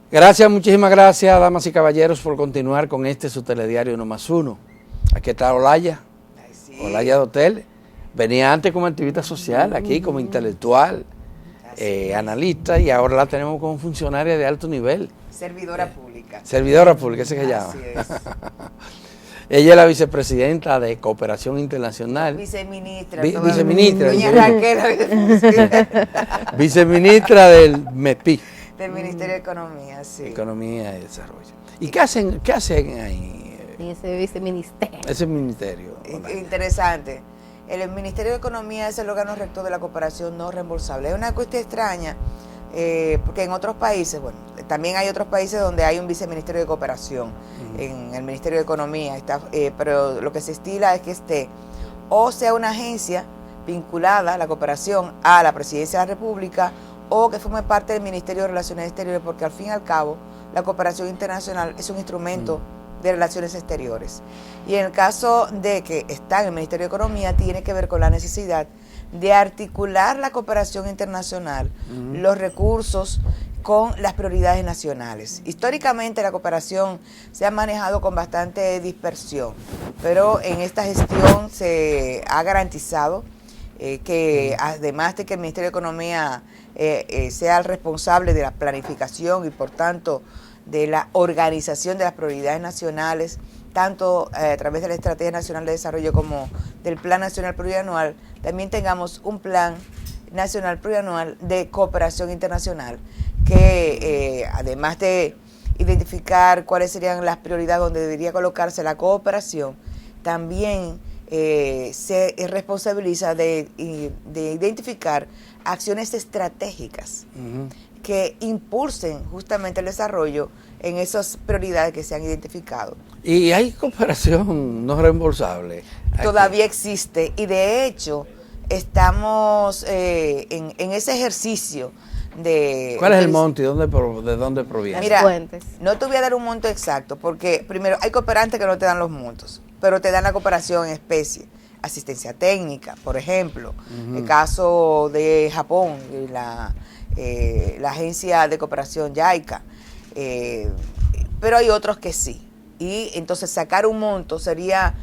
Gracias, muchísimas gracias, damas y caballeros, por continuar con su telediario 1+1. Aquí está Olaya, Sí. Olaya Dotel. Venía antes como activista social, aquí como intelectual, analista, y ahora la tenemos como funcionaria de alto nivel. Servidora pública. Servidora pública, ese que llama. Así es. Ella es la vicepresidenta de Cooperación Internacional. Viceministra. Viceministra. Doña Raquel. Viceministra del MEPI. Del Ministerio de Economía, sí. Economía y Desarrollo. ¿Y qué hacen ahí? En ese viceministerio. Ese ministerio. Interesante. El Ministerio de Economía es el órgano rector de la cooperación no reembolsable. Es una cuestión extraña, porque en otros países, bueno, también hay otros países donde hay un viceministerio de cooperación en el Ministerio de Economía, pero lo que se estila es que esté o sea una agencia vinculada a la cooperación a la Presidencia de la República o que forme parte del Ministerio de Relaciones Exteriores, porque al fin y al cabo la cooperación internacional es un instrumento de relaciones exteriores. Y en el caso de que está en el Ministerio de Economía, tiene que ver con la necesidad de articular la cooperación internacional, los recursos con las prioridades nacionales. Históricamente la cooperación se ha manejado con bastante dispersión, pero en esta gestión se ha garantizado que además de que el Ministerio de Economía sea el responsable de la planificación y por tanto de la organización de las prioridades nacionales, tanto a través de la Estrategia Nacional de Desarrollo como del Plan Nacional Plurianual, también tengamos un Plan Nacional Plurianual de Cooperación Internacional que además de identificar cuáles serían las prioridades donde debería colocarse la cooperación, también se responsabiliza de identificar acciones estratégicas que impulsen justamente el desarrollo en esas prioridades que se han identificado. ¿Y hay cooperación no reembolsable? Todavía existe y de hecho estamos en ese ejercicio de... ¿Cuál es el monto y de dónde proviene? Mira, fuentes. no te voy a dar un monto exacto porque primero hay cooperantes que no te dan los montos, pero te dan la cooperación en especie, asistencia técnica, por ejemplo, el caso de Japón, la agencia de cooperación JICA, pero hay otros que sí, y entonces sacar un monto sería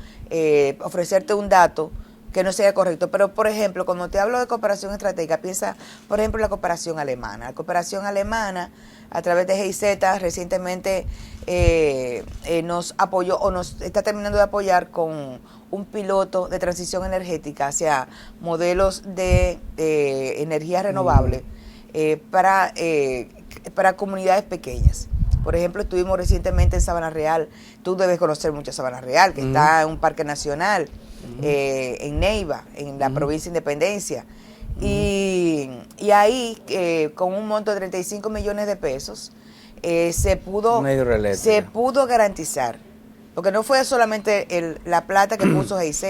ofrecerte un dato que no sea correcto, pero por ejemplo, cuando te hablo de cooperación estratégica, piensa por ejemplo en la cooperación alemana. La cooperación alemana a través de GIZ recientemente nos apoyó o nos está terminando de apoyar con un piloto de transición energética hacia modelos de energía renovable para comunidades pequeñas. Por ejemplo, estuvimos recientemente en Sabana Real. Tú debes conocer mucho Sabana Real, que está en un parque nacional, en Neiva, en la provincia de Independencia. Y ahí, con un monto de 35 millones de pesos, se pudo garantizar, porque no fue solamente la plata que puso GIZ,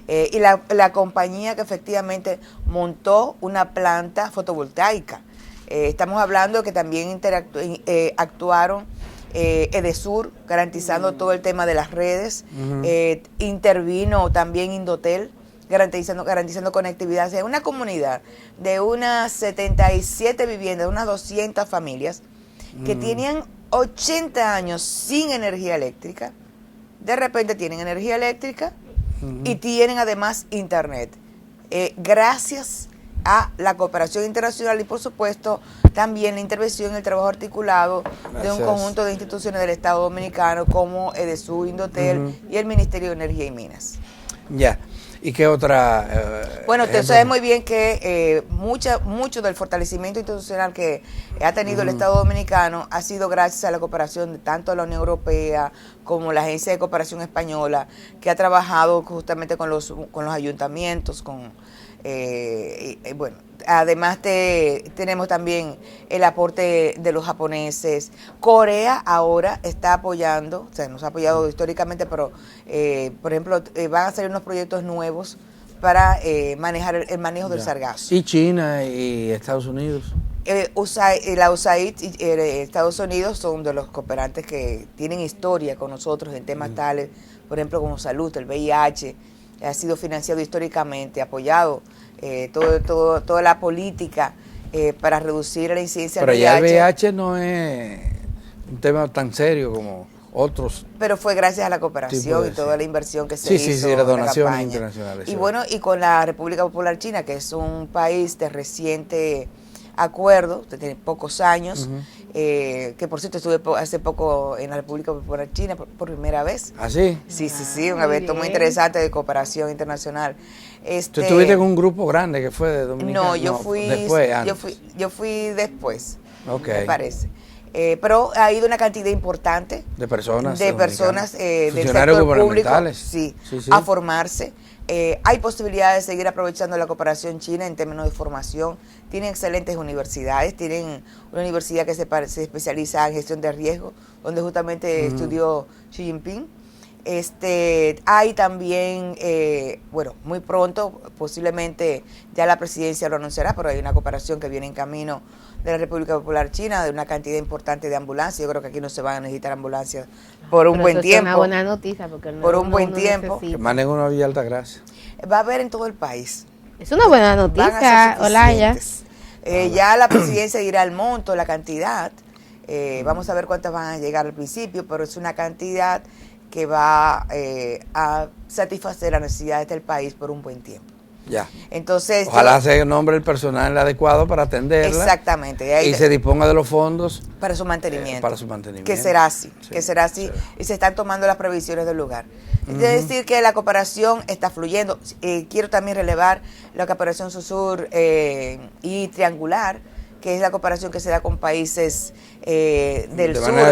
y la compañía que efectivamente montó una planta fotovoltaica. Estamos hablando que también actuaron Edesur, garantizando todo el tema de las redes. Intervino también Indotel, garantizando conectividad. O sea, una comunidad de unas 77 viviendas, unas 200 familias que tenían 80 años sin energía eléctrica. De repente tienen energía eléctrica y tienen además internet. Gracias a la cooperación internacional y por supuesto también la intervención en el trabajo articulado de un conjunto de instituciones del Estado Dominicano como Edesur, Indotel y el Ministerio de Energía y Minas. Ya. ¿Y qué otra? Bueno, usted sabe muy bien que mucho del fortalecimiento institucional que ha tenido el Estado Dominicano ha sido gracias a la cooperación de tanto la Unión Europea como la Agencia de Cooperación Española, que ha trabajado justamente con los ayuntamientos, bueno, además tenemos también el aporte de los japoneses. Corea ahora está apoyando, o sea, nos ha apoyado históricamente, pero por ejemplo van a salir unos proyectos nuevos para manejar el manejo del sargazo. ¿Y China y Estados Unidos? La USAID y Estados Unidos son de los cooperantes que tienen historia con nosotros en temas tales, por ejemplo, como salud, el VIH, ha sido financiado históricamente, apoyado toda la política para reducir la incidencia Pero del ya VIH. el VIH no es un tema tan serio como otros. Pero fue gracias a la cooperación y toda la inversión que se hizo en las la donaciones campaña. internacionales. Y bueno, y con la República Popular China, que es un país de reciente acuerdo, de pocos años, que por cierto estuve hace poco en la República Popular China por primera vez. ¿Ah, sí? Sí, un evento muy interesante de cooperación internacional. ¿Tú estuviste con un grupo grande que fue de Dominicana? No, yo fui después, okay, me parece. Pero ha ido una cantidad importante de personas del sector público a formarse. Hay posibilidades de seguir aprovechando la cooperación china en términos de formación. Tienen excelentes universidades, tienen una universidad que se especializa en gestión de riesgo, donde justamente estudió Xi Jinping. Hay también, muy pronto, posiblemente ya la presidencia lo anunciará, pero hay una cooperación que viene en camino de la República Popular China, de una cantidad importante de ambulancias. Yo creo que aquí no se van a necesitar ambulancias por un buen tiempo. Es una buena noticia, porque por un buen tiempo. Que manden una Villa Altagracia. Va a haber en todo el país. Es una buena noticia, Olaya. Ya la presidencia dirá el monto, la cantidad. Vamos a ver cuántas van a llegar al principio, pero es una cantidad que va a satisfacer las necesidades del país por un buen tiempo. Ya. Entonces, ojalá se nombre el personal adecuado para atenderla. Exactamente. Y se disponga de los fondos para su mantenimiento. Que será así. Y se están tomando las previsiones del lugar. Es decir, que la cooperación está fluyendo. Quiero también relevar la cooperación sur-sur y triangular, que es la cooperación que se da con países del sur. De manera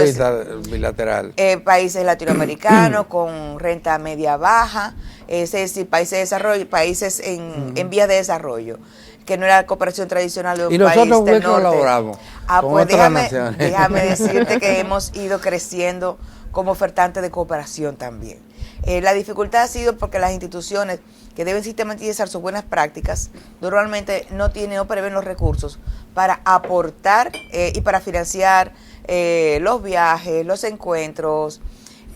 bilateral. Países latinoamericanos con renta media-baja, es decir, países de desarrollo, países en vías de desarrollo, que no era la cooperación tradicional de un país del norte. ¿Y nosotros colaboramos con otras naciones? Déjame decirte que hemos ido creciendo como ofertante de cooperación también. La dificultad ha sido porque las instituciones que deben sistematizar sus buenas prácticas normalmente no prevén los recursos para aportar y para financiar los viajes, los encuentros,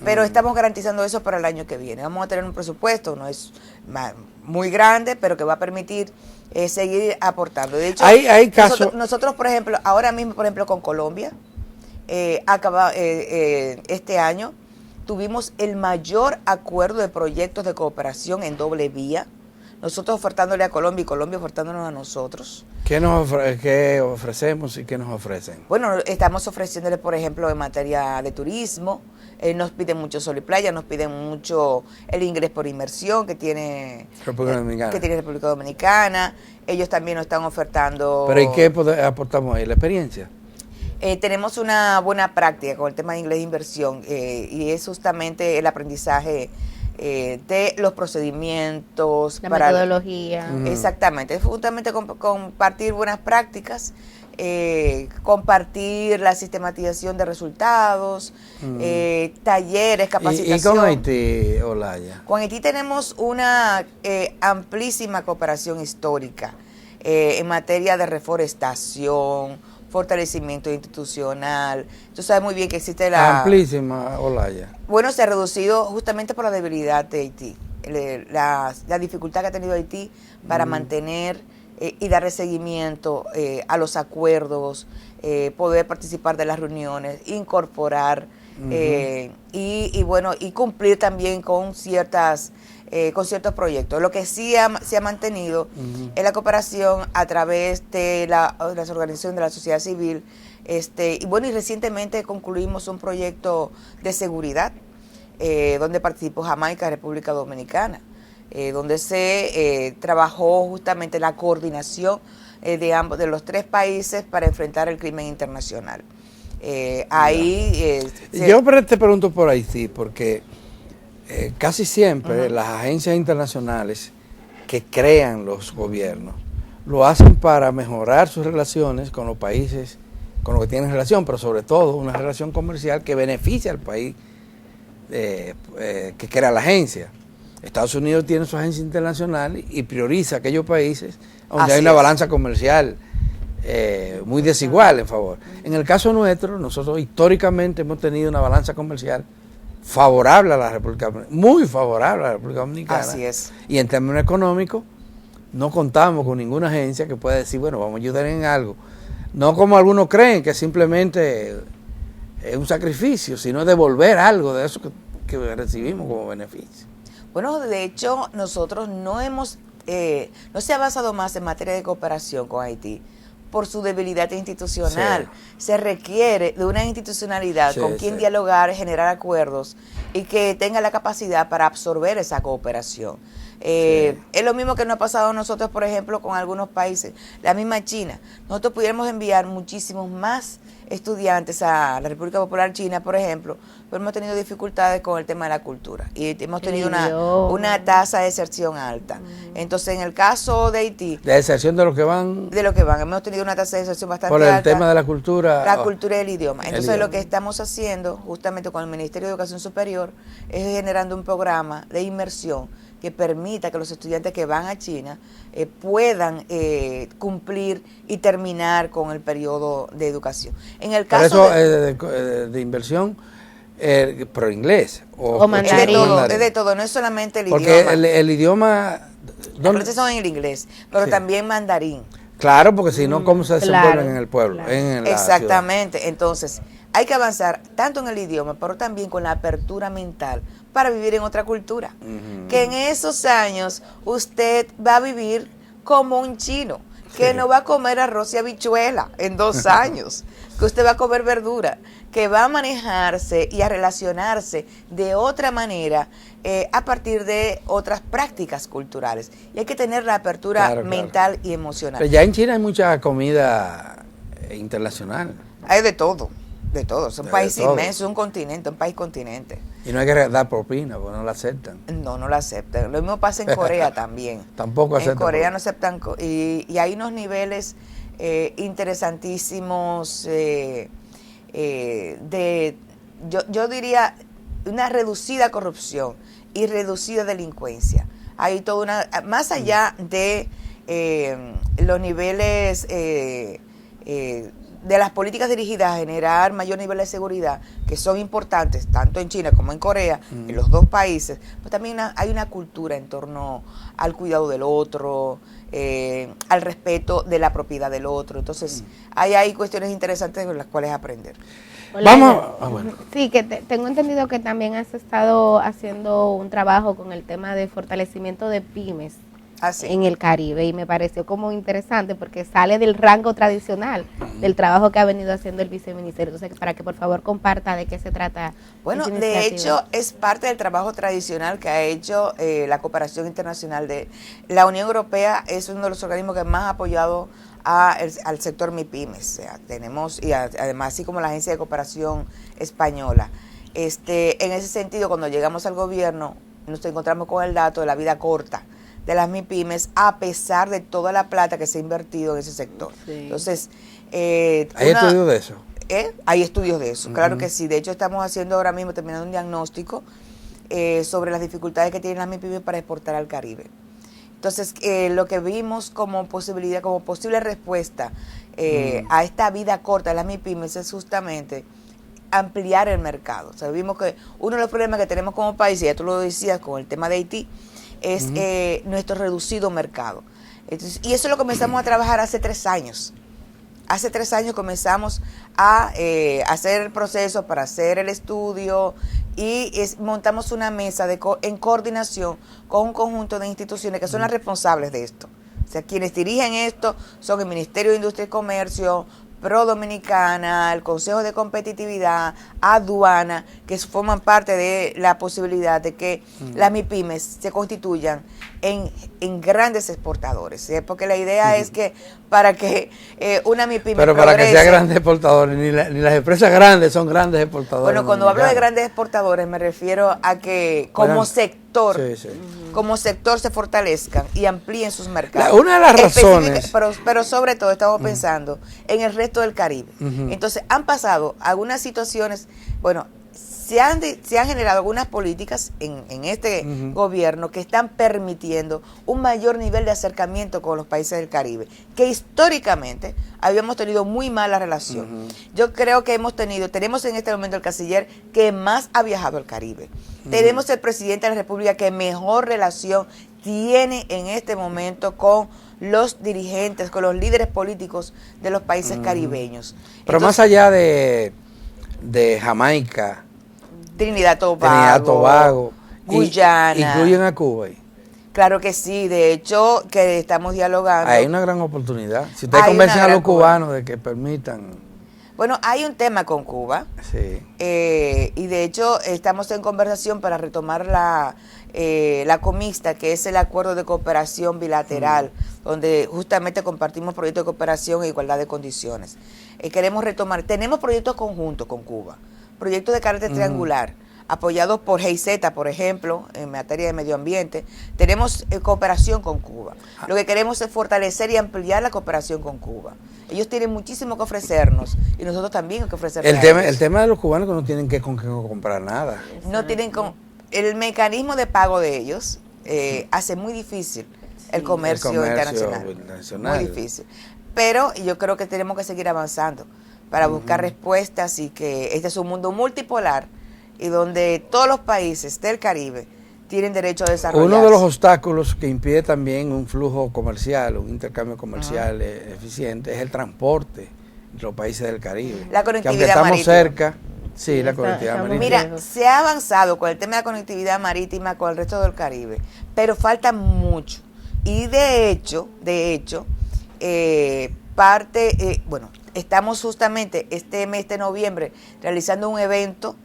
pero estamos garantizando eso para el año que viene. Vamos a tener un presupuesto, no es muy grande, pero que va a permitir seguir aportando. De hecho, hay casos. Nosotros, por ejemplo, ahora mismo, por ejemplo, con Colombia, este año, tuvimos el mayor acuerdo de proyectos de cooperación en doble vía. Nosotros ofertándole a Colombia y Colombia ofertándonos a nosotros. ¿Qué ofrecemos y qué nos ofrecen? Bueno, estamos ofreciéndole, por ejemplo, en materia de turismo. Nos piden mucho sol y playa, nos piden mucho el ingreso por inmersión que tiene República Dominicana. Ellos también nos están ofertando. ¿Pero y qué aportamos ahí? ¿La experiencia? Tenemos una buena práctica con el tema de inglés de inversión y es justamente el aprendizaje de los procedimientos. La metodología. Exactamente, es justamente compartir buenas prácticas, compartir la sistematización de resultados, talleres, capacitación. ¿Y con Haití, Olaya? Con Haití tenemos una amplísima cooperación histórica en materia de reforestación, fortalecimiento institucional. Tú sabes muy bien que existe la... Amplísima, Olaya. Bueno, se ha reducido justamente por la debilidad de Haití, la dificultad que ha tenido Haití para mantener y darle seguimiento a los acuerdos, poder participar de las reuniones, incorporar y cumplir también con ciertos proyectos. Lo que sí se ha mantenido es la cooperación a través de las organizaciones de la sociedad civil. Y recientemente concluimos un proyecto de seguridad donde participó Jamaica, República Dominicana, donde se trabajó justamente la coordinación de los tres países para enfrentar el crimen internacional. Yo te pregunto por Haití, porque casi siempre las agencias internacionales que crean los gobiernos lo hacen para mejorar sus relaciones con los países con los que tienen relación, pero sobre todo una relación comercial que beneficia al país que crea la agencia. Estados Unidos tiene su agencia internacional y prioriza aquellos países donde hay una balanza comercial muy desigual en favor. En el caso nuestro, nosotros históricamente hemos tenido una balanza comercial favorable a la República Dominicana, muy favorable a la República Dominicana. Así es. Y en términos económicos, no contamos con ninguna agencia que pueda decir, bueno, vamos a ayudar en algo. No como algunos creen, que simplemente es un sacrificio, sino devolver algo de eso que recibimos como beneficio. Bueno, de hecho, nosotros no se ha avanzado más en materia de cooperación con Haití por su debilidad institucional. Sí. Se requiere de una institucionalidad con quien dialogar, generar acuerdos y que tenga la capacidad para absorber esa cooperación. Es lo mismo que nos ha pasado a nosotros, por ejemplo, con algunos países. La misma China. Nosotros pudiéramos enviar muchísimos más estudiantes a la República Popular China, por ejemplo, pero hemos tenido dificultades con el tema de la cultura y hemos tenido una tasa de deserción alta. Entonces, en el caso de Haití... ¿De deserción de los que van? De los que van. Hemos tenido una tasa de deserción bastante alta. Por el tema de la cultura. La cultura y el idioma. Entonces, lo que estamos haciendo, justamente con el Ministerio de Educación Superior, es generando un programa de inmersión que permita que los estudiantes que van a China puedan cumplir y terminar con el periodo de educación. En el caso de inversión, pero inglés o mandarín. Es de todo, no es solamente el porque idioma. el idioma... Las clases son en el inglés, pero también mandarín. Claro, porque si no, ¿cómo se desenvuelven en el pueblo? Claro. En la Exactamente. ciudad. Entonces, hay que avanzar tanto en el idioma, pero también con la apertura mental para vivir en otra cultura. Que en esos años usted va a vivir como un chino, que no va a comer arroz y habichuela en 2 años, que usted va a comer verdura, que va a manejarse y a relacionarse de otra manera a partir de otras prácticas culturales. Y hay que tener la apertura mental y emocional. Pero ya en China hay mucha comida internacional. Hay de todo. De todo, es un país inmenso, un continente, un país continente. Y no hay que dar propina, porque no la aceptan. No la aceptan. Lo mismo pasa en Corea también. Tampoco aceptan. En Corea no aceptan, y hay unos niveles interesantísimos yo diría, una reducida corrupción y reducida delincuencia. Hay toda más allá de los niveles de las políticas dirigidas a generar mayor nivel de seguridad, que son importantes tanto en China como en Corea, en los dos países, pues también hay una cultura en torno al cuidado del otro, al respeto de la propiedad del otro. Entonces, hay cuestiones interesantes con las cuales aprender. Vamos. Sí, que tengo entendido que también has estado haciendo un trabajo con el tema de fortalecimiento de pymes en el Caribe, y me pareció como interesante porque sale del rango tradicional del trabajo que ha venido haciendo el viceministerio. Entonces, para que por favor comparta de qué se trata. Bueno, de hecho es parte del trabajo tradicional que ha hecho la cooperación internacional. De la Unión Europea es uno de los organismos que más ha apoyado al sector MIPYMES. O sea, tenemos, y además así como la Agencia de Cooperación Española. En ese sentido, cuando llegamos al gobierno, nos encontramos con el dato de la vida corta de las MIPYMES, a pesar de toda la plata que se ha invertido en ese sector. Sí. Entonces, ¿hay estudios de eso? Hay estudios de eso, claro que sí. De hecho, estamos haciendo ahora mismo, terminando un diagnóstico sobre las dificultades que tienen las MIPYMES para exportar al Caribe. Entonces, lo que vimos como posibilidad, como posible respuesta a esta vida corta de las MIPYMES es justamente ampliar el mercado. O sea, vimos que uno de los problemas que tenemos como país, y ya tú lo decías con el tema de Haití, es nuestro reducido mercado. Entonces, y eso lo comenzamos a trabajar hace 3 años. Hace 3 años comenzamos a hacer el proceso para hacer el estudio y montamos una mesa en coordinación con un conjunto de instituciones que son las responsables de esto. O sea, quienes dirigen esto son el Ministerio de Industria y Comercio, Pro Dominicana, el Consejo de Competitividad, Aduana, que forman parte de la posibilidad de que las MIPYMES se constituyan en grandes exportadores, porque la idea es que para que una MIPYME pero para que sea grandes exportadores, ni las empresas grandes son grandes exportadores. Bueno, cuando hablo de grandes exportadores me refiero a que como sector, como sector se fortalezcan y amplíen sus mercados. Una de las razones, pero sobre todo estamos pensando en el resto del Caribe. Entonces han pasado algunas situaciones, bueno, se han generado algunas políticas en este gobierno que están permitiendo un mayor nivel de acercamiento con los países del Caribe, que históricamente habíamos tenido muy mala relación. Yo creo que tenemos en este momento el canciller que más ha viajado al Caribe. Tenemos el presidente de la República que mejor relación tiene en este momento con los dirigentes, con los líderes políticos de los países caribeños. Pero entonces, más allá de Jamaica, Trinidad Tobago, Guyana, ¿incluyen a Cuba ahí? Claro que sí, de hecho que estamos dialogando. Hay una gran oportunidad. Si ustedes convencen a los cubanos de que permitan. Bueno, hay un tema con Cuba. Sí. Y de hecho estamos en conversación para retomar la COMISTA, que es el acuerdo de cooperación bilateral, donde justamente compartimos proyectos de cooperación e igualdad de condiciones. Queremos retomar, tenemos proyectos conjuntos con Cuba, proyectos de carácter triangular, apoyados por GIZ, por ejemplo, en materia de medio ambiente. Tenemos cooperación con Cuba. Lo que queremos es fortalecer y ampliar la cooperación con Cuba. Ellos tienen muchísimo que ofrecernos y nosotros también hay que ofrecerles a ellos. El tema de los cubanos que no tienen que comprar nada. No tienen el mecanismo de pago de ellos hace muy difícil el comercio internacional. Muy difícil. Pero yo creo que tenemos que seguir avanzando para buscar respuestas y que este es un mundo multipolar y donde todos los países del Caribe tienen derecho a desarrollarse. Uno de los obstáculos que impide también un flujo comercial, un intercambio comercial eficiente, es el transporte entre los países del Caribe. La conectividad que aunque estamos marítima. cerca, sí, la conectividad marítima. Mira, se ha avanzado con el tema de la conectividad marítima con el resto del Caribe, pero falta mucho. Y de hecho, estamos justamente este mes de noviembre realizando un evento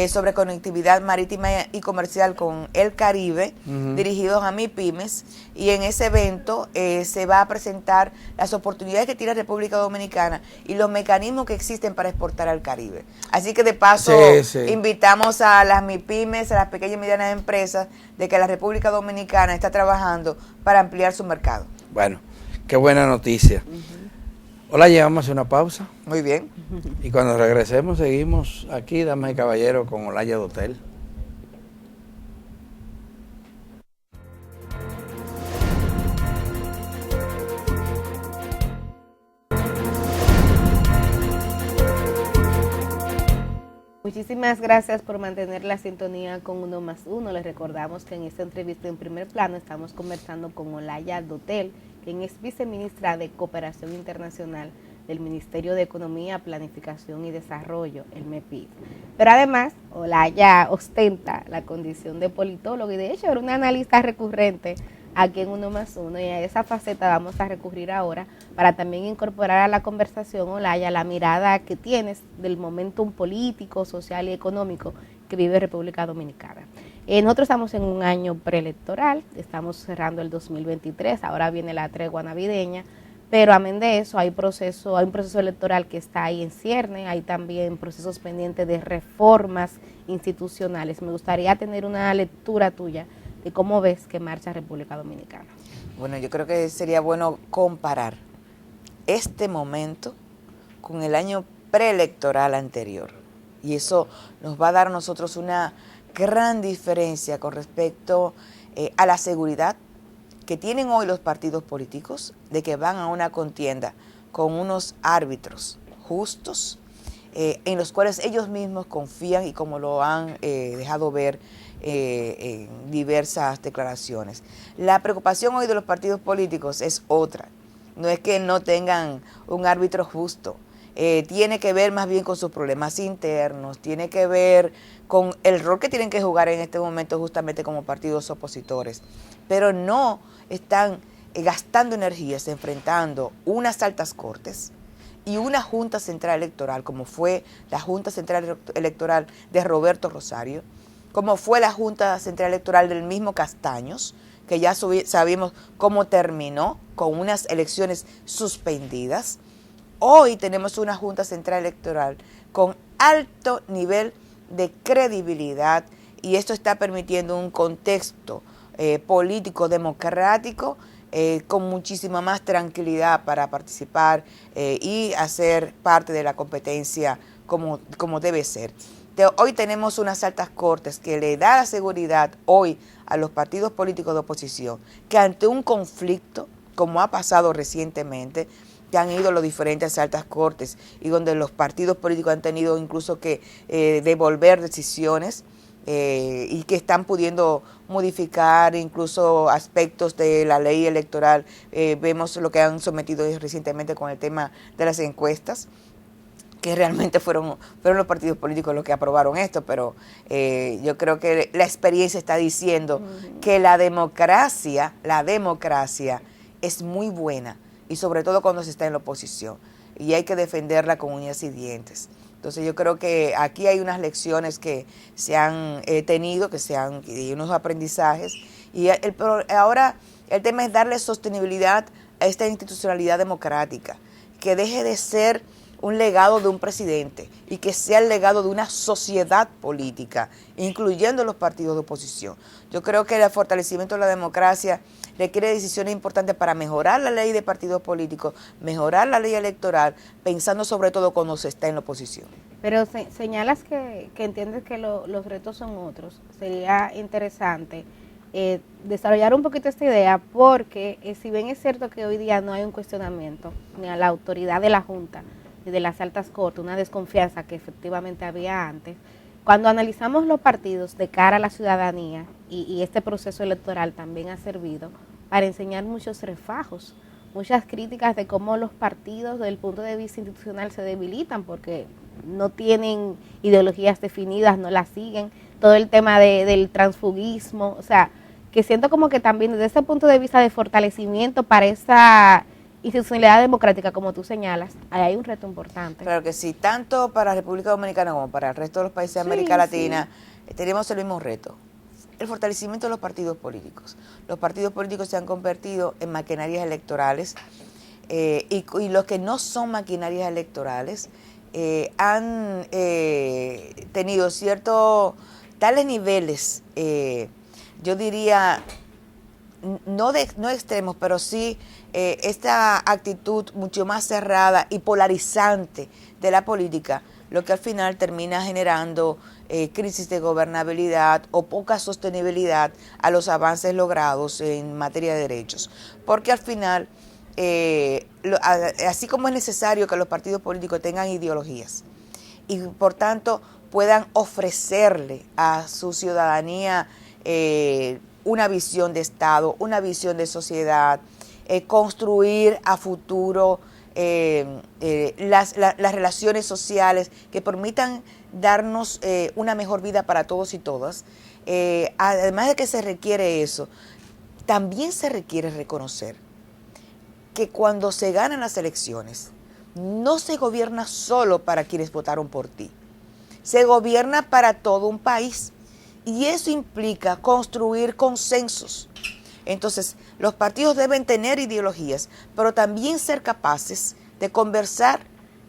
sobre conectividad marítima y comercial con el Caribe, dirigidos a MIPYMES, y en ese evento se va a presentar las oportunidades que tiene República Dominicana y los mecanismos que existen para exportar al Caribe. Así que de paso invitamos a las MIPYMES, a las pequeñas y medianas empresas, de que la República Dominicana está trabajando para ampliar su mercado. Bueno, qué buena noticia. Hola, llevamos una pausa. Muy bien. Y cuando regresemos seguimos aquí, damas y caballeros, con Olaya Dotel. Muchísimas gracias por mantener la sintonía con Uno más Uno. Les recordamos que en esta entrevista en primer plano estamos conversando con Olaya Dotel, quien es viceministra de Cooperación Internacional del Ministerio de Economía, Planificación y Desarrollo, el MEPID. Pero además, Olaya ostenta la condición de politólogo y de hecho era una analista recurrente aquí en Uno más Uno, y a esa faceta vamos a recurrir ahora para también incorporar a la conversación, Olaya, la mirada que tienes del momentum político, social y económico que vive República Dominicana. Nosotros estamos en un año preelectoral, estamos cerrando el 2023, ahora viene la tregua navideña, pero amén de eso hay un proceso electoral que está ahí en cierne, hay también procesos pendientes de reformas institucionales. Me gustaría tener una lectura tuya de cómo ves que marcha República Dominicana. Bueno, yo creo que sería bueno comparar este momento con el año preelectoral anterior, y eso nos va a dar a nosotros una gran diferencia con respecto a la seguridad que tienen hoy los partidos políticos de que van a una contienda con unos árbitros justos en los cuales ellos mismos confían y como lo han dejado ver en diversas declaraciones. La preocupación hoy de los partidos políticos es otra, no es que no tengan un árbitro justo. Tiene que ver más bien con sus problemas internos, tiene que ver con el rol que tienen que jugar en este momento justamente como partidos opositores, pero no están gastando energías enfrentando unas altas cortes y una Junta Central Electoral, como fue la Junta Central Electoral de Roberto Rosario, como fue la Junta Central Electoral del mismo Castaños, que ya sabemos cómo terminó con unas elecciones suspendidas. Hoy tenemos una Junta Central Electoral con alto nivel de credibilidad y esto está permitiendo un contexto político democrático con muchísima más tranquilidad para participar y hacer parte de la competencia como debe ser. Hoy tenemos unas altas cortes que le da la seguridad hoy a los partidos políticos de oposición que ante un conflicto, como ha pasado recientemente, que han ido a los diferentes altas cortes y donde los partidos políticos han tenido incluso que devolver decisiones, y que están pudiendo modificar incluso aspectos de la ley electoral. Vemos lo que han sometido recientemente con el tema de las encuestas, que realmente fueron los partidos políticos los que aprobaron esto, pero yo creo que la experiencia está diciendo que la democracia es muy buena, y sobre todo cuando se está en la oposición, y hay que defenderla con uñas y dientes. Entonces yo creo que aquí hay unas lecciones que se han tenido, y unos aprendizajes, y ahora el tema es darle sostenibilidad a esta institucionalidad democrática, que deje de ser un legado de un presidente y que sea el legado de una sociedad política, incluyendo los partidos de oposición. Yo creo que el fortalecimiento de la democracia requiere decisiones importantes para mejorar la ley de partidos políticos, mejorar la ley electoral, pensando sobre todo cuando se está en la oposición. Pero señalas que entiendes que los retos son otros. Sería interesante desarrollar un poquito esta idea, porque si bien es cierto que hoy día no hay un cuestionamiento ni a la autoridad de la Junta ni de las altas cortes, una desconfianza que efectivamente había antes, cuando analizamos los partidos de cara a la ciudadanía, y este proceso electoral también ha servido para enseñar muchos refajos, muchas críticas de cómo los partidos desde el punto de vista institucional se debilitan porque no tienen ideologías definidas, no las siguen, todo el tema del transfugismo, o sea, que siento como que también desde ese punto de vista de fortalecimiento para esa institucionalidad democrática, como tú señalas, ahí hay un reto importante. Claro que sí, tanto para la República Dominicana como para el resto de los países de América Latina, tenemos el mismo reto, el fortalecimiento de los partidos políticos. Los partidos políticos se han convertido en maquinarias electorales, y los que no son maquinarias electorales han tenido tales niveles, yo diría, no extremos, pero sí esta actitud mucho más cerrada y polarizante de la política, lo que al final termina generando crisis de gobernabilidad o poca sostenibilidad a los avances logrados en materia de derechos. Porque al final, así como es necesario que los partidos políticos tengan ideologías y por tanto puedan ofrecerle a su ciudadanía una visión de Estado, una visión de sociedad, construir a futuro las relaciones sociales que permitan darnos una mejor vida para todos y todas. Además de que se requiere eso, también se requiere reconocer que cuando se ganan las elecciones, no se gobierna solo para quienes votaron por ti, se gobierna para todo un país, y eso implica construir consensos. Entonces, los partidos deben tener ideologías, pero también ser capaces de conversar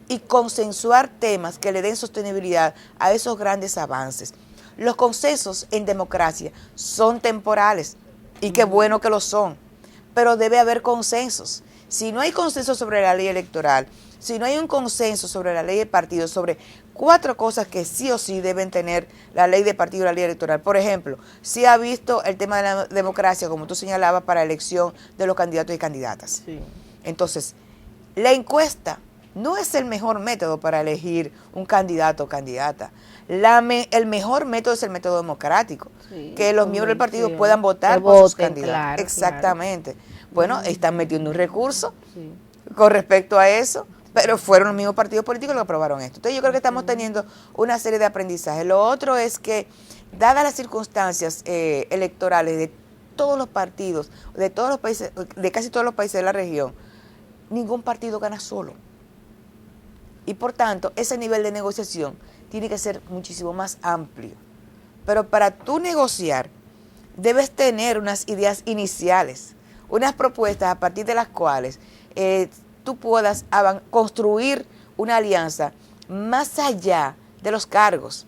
y consensuar temas que le den sostenibilidad a esos grandes avances. Los consensos en democracia son temporales, y qué bueno que lo son, pero debe haber consensos. Si no hay consenso sobre la ley electoral, si no hay un consenso sobre la ley de partidos, sobre 4 cosas que sí o sí deben tener la ley de partido y la ley electoral. Por ejemplo, si ha visto el tema de la democracia, como tú señalabas, para la elección de los candidatos y candidatas. Sí. Entonces, la encuesta no es el mejor método para elegir un candidato o candidata. El mejor método es el método democrático, sí, que los miembros del partido puedan votar por sus candidatos. Claro, exactamente. Claro. Bueno, están metiendo un recurso con respecto a eso, pero fueron los mismos partidos políticos los que aprobaron esto. Entonces yo creo que estamos teniendo una serie de aprendizajes. Lo otro es que, dadas las circunstancias electorales de todos los partidos, de todos los países, de casi todos los países de la región, ningún partido gana solo. Y por tanto, ese nivel de negociación tiene que ser muchísimo más amplio. Pero para tú negociar, debes tener unas ideas iniciales, unas propuestas a partir de las cuales tú puedas construir una alianza más allá de los cargos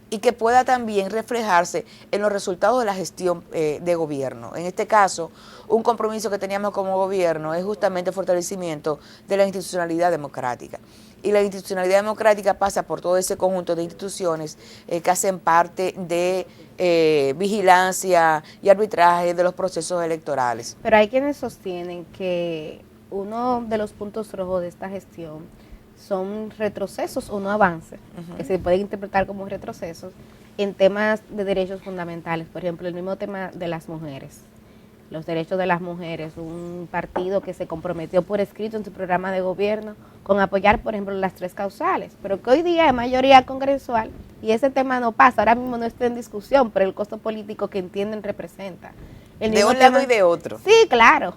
y que pueda también reflejarse en los resultados de la gestión de gobierno. En este caso, un compromiso que teníamos como gobierno es justamente el fortalecimiento de la institucionalidad democrática. Y la institucionalidad democrática pasa por todo ese conjunto de instituciones que hacen parte de vigilancia y arbitraje de los procesos electorales. Pero hay quienes sostienen que uno de los puntos rojos de esta gestión son retrocesos o no avances, que se pueden interpretar como retrocesos en temas de derechos fundamentales, por ejemplo, el mismo tema de las mujeres, los derechos de las mujeres, un partido que se comprometió por escrito en su programa de gobierno con apoyar, por ejemplo, las 3 causales, pero que hoy día es mayoría congresual y ese tema no pasa, ahora mismo no está en discusión por el costo político que entienden representa. De un lado y de otro. Sí, claro,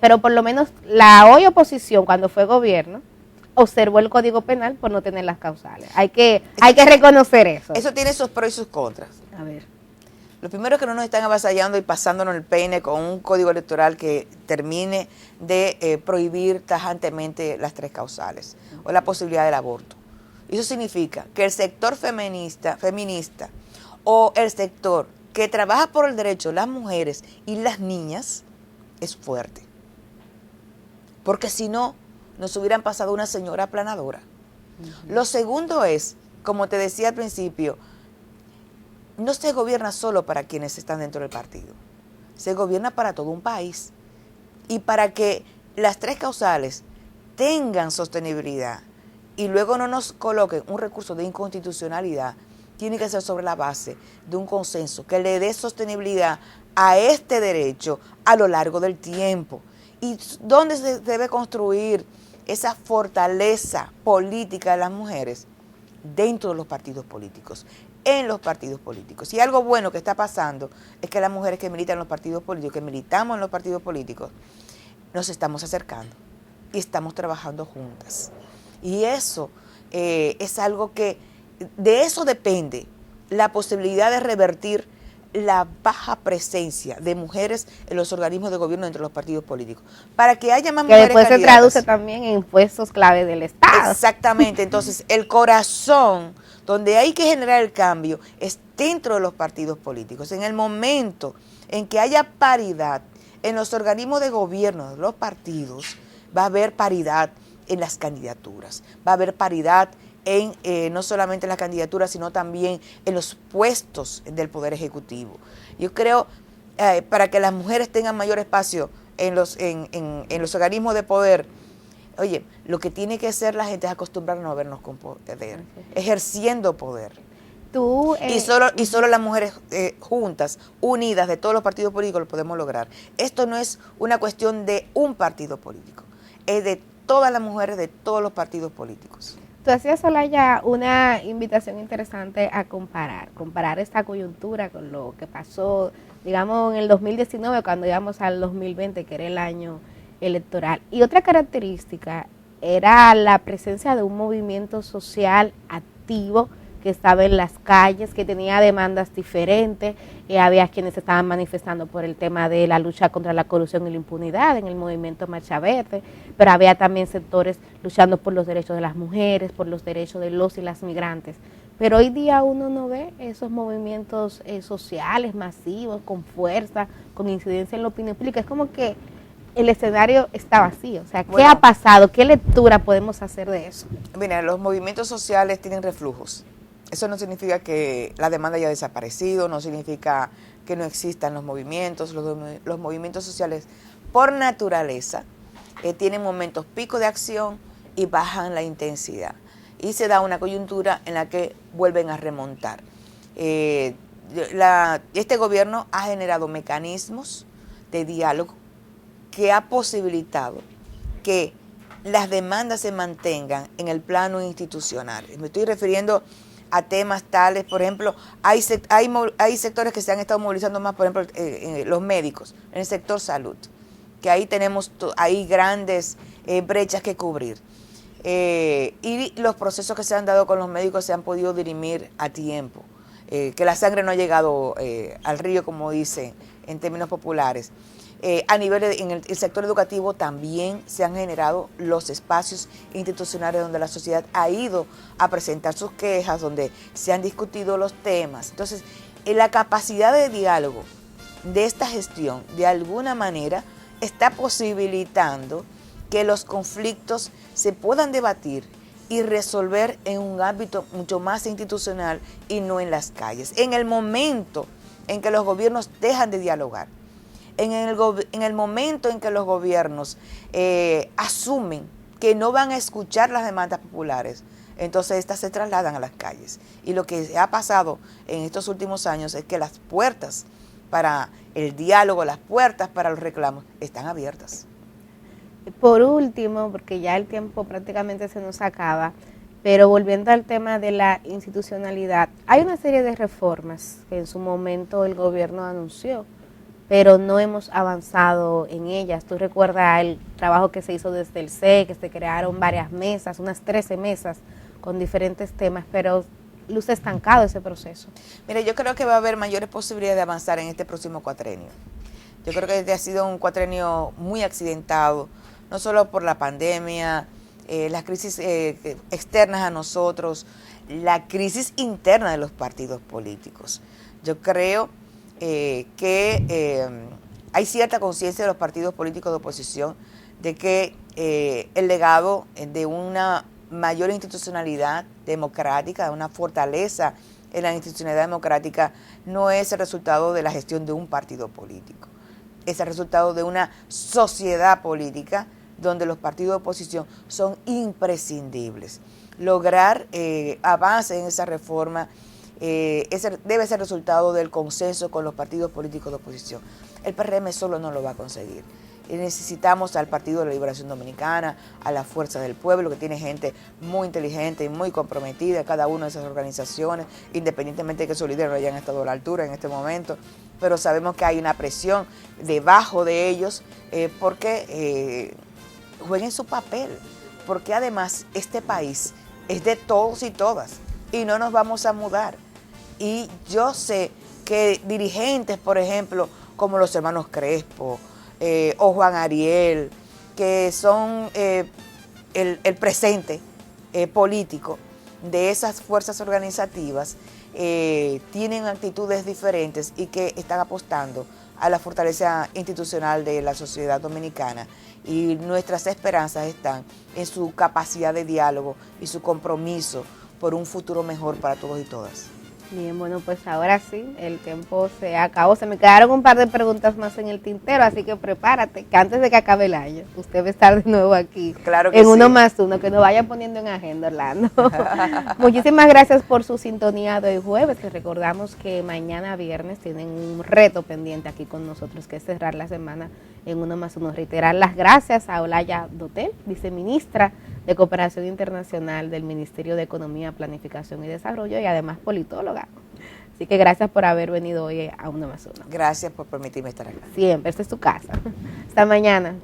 pero por lo menos la hoy oposición, cuando fue gobierno, observó el Código Penal por no tener las causales. Hay que reconocer eso. Eso tiene sus pros y sus contras. A ver. Lo primero es que no nos están avasallando y pasándonos el peine con un código electoral que termine de prohibir tajantemente las 3 causales o la posibilidad del aborto. Eso significa que el sector feminista o el sector que trabaja por el derecho de las mujeres y las niñas es fuerte. Porque si no, nos hubieran pasado una señora aplanadora. Lo segundo es, como te decía al principio, no se gobierna solo para quienes están dentro del partido, se gobierna para todo un país. Y para que las 3 causales tengan sostenibilidad y luego no nos coloquen un recurso de inconstitucionalidad, tiene que ser sobre la base de un consenso que le dé sostenibilidad a este derecho a lo largo del tiempo. ¿Y dónde se debe construir esa fortaleza política de las mujeres? Dentro de los partidos políticos, en los partidos políticos. Y algo bueno que está pasando es que las mujeres que militan en los partidos políticos, que militamos en los partidos políticos, nos estamos acercando y estamos trabajando juntas. Y eso es algo que, de eso depende la posibilidad de revertir la baja presencia de mujeres en los organismos de gobierno entre los partidos políticos. Para que haya más mujeres candidatas. Que después se traduce también en puestos clave del Estado. Exactamente. Entonces, el corazón donde hay que generar el cambio es dentro de los partidos políticos. En el momento en que haya paridad en los organismos de gobierno de los partidos, va a haber paridad en las candidaturas, va a haber paridad en no solamente en las candidaturas, sino también en los puestos del Poder Ejecutivo. Yo creo, para que las mujeres tengan mayor espacio en los organismos de poder, oye, lo que tiene que hacer la gente es acostumbrarnos a vernos con poder, ejerciendo poder. Y solo las mujeres juntas, unidas de todos los partidos políticos lo podemos lograr. Esto no es una cuestión de un partido político, es de todas las mujeres de todos los partidos políticos. Tú hacías, Olaya, una invitación interesante a comparar esta coyuntura con lo que pasó, digamos, en el 2019, cuando íbamos al 2020, que era el año electoral. Y otra característica era la presencia de un movimiento social activo que estaba en las calles, que tenía demandas diferentes, había quienes estaban manifestando por el tema de la lucha contra la corrupción y la impunidad en el movimiento Marcha Verde, pero había también sectores luchando por los derechos de las mujeres, por los derechos de los y las migrantes. Pero hoy día uno no ve esos movimientos sociales masivos, con fuerza, con incidencia en la opinión pública. Es como que el escenario está vacío. O sea, ¿qué ha pasado? ¿Qué lectura podemos hacer de eso? Mira, los movimientos sociales tienen reflujos. Eso no significa que la demanda haya desaparecido, no significa que no existan los movimientos. Los movimientos sociales, por naturaleza, tienen momentos pico de acción y bajan la intensidad. Y se da una coyuntura en la que vuelven a remontar. Este gobierno ha generado mecanismos de diálogo que ha posibilitado que las demandas se mantengan en el plano institucional. Me estoy refiriendo a temas tales, por ejemplo, hay sectores que se han estado movilizando más, por ejemplo, los médicos, en el sector salud, que ahí tenemos grandes brechas que cubrir. Y los procesos que se han dado con los médicos se han podido dirimir a tiempo, que la sangre no ha llegado al río, como dicen en términos populares. A nivel en el sector educativo también se han generado los espacios institucionales donde la sociedad ha ido a presentar sus quejas, donde se han discutido los temas. Entonces, la capacidad de diálogo de esta gestión, de alguna manera, está posibilitando que los conflictos se puedan debatir y resolver en un ámbito mucho más institucional y no en las calles. En el momento en que los gobiernos dejan de dialogar, en el momento en que los gobiernos asumen que no van a escuchar las demandas populares, entonces estas se trasladan a las calles. Y lo que ha pasado en estos últimos años es que las puertas para el diálogo, las puertas para los reclamos están abiertas. Por último, porque ya el tiempo prácticamente se nos acaba, pero volviendo al tema de la institucionalidad, hay una serie de reformas que en su momento el gobierno anunció, pero no hemos avanzado en ellas. Tú recuerdas el trabajo que se hizo desde el CE, que se crearon varias mesas, unas 13 mesas con diferentes temas, pero luce estancado ese proceso. Mire, yo creo que va a haber mayores posibilidades de avanzar en este próximo cuatrenio. Yo creo que este ha sido un cuatrenio muy accidentado, no solo por la pandemia, las crisis externas a nosotros, la crisis interna de los partidos políticos. Yo creo que hay cierta conciencia de los partidos políticos de oposición de que el legado de una mayor institucionalidad democrática, de una fortaleza en la institucionalidad democrática, no es el resultado de la gestión de un partido político, es el resultado de una sociedad política donde los partidos de oposición son imprescindibles. Lograr avances en esa reforma debe ser resultado del consenso con los partidos políticos de oposición. El PRM solo no lo va a conseguir. Necesitamos al Partido de la Liberación Dominicana, a la Fuerza del Pueblo, que tiene gente muy inteligente y muy comprometida, cada una de esas organizaciones, independientemente de que sus líderes no hayan estado a la altura en este momento, pero sabemos que hay una presión debajo de ellos porque jueguen su papel, porque además este país es de todos y todas y no nos vamos a mudar. Y yo sé que dirigentes, por ejemplo, como los hermanos Crespo o Juan Ariel, que son el presente político de esas fuerzas organizativas, tienen actitudes diferentes y que están apostando a la fortaleza institucional de la sociedad dominicana, y nuestras esperanzas están en su capacidad de diálogo y su compromiso por un futuro mejor para todos y todas. Bien, bueno, pues ahora sí, el tiempo se acabó. Se me quedaron un par de preguntas más en el tintero, así que prepárate, que antes de que acabe el año, usted va a estar de nuevo aquí. Claro que en sí. Uno más Uno, que nos vayan poniendo en agenda, Orlando. Muchísimas gracias por su sintonía de hoy jueves, que recordamos que mañana viernes tienen un reto pendiente aquí con nosotros, que es cerrar la semana en Uno más Uno. Reiterar las gracias a Olaya Dotel, viceministra de Cooperación Internacional del Ministerio de Economía, Planificación y Desarrollo, y además politóloga. Así que gracias por haber venido hoy a Uno más Uno. Gracias por permitirme estar acá. Siempre, esta es tu casa. Hasta mañana.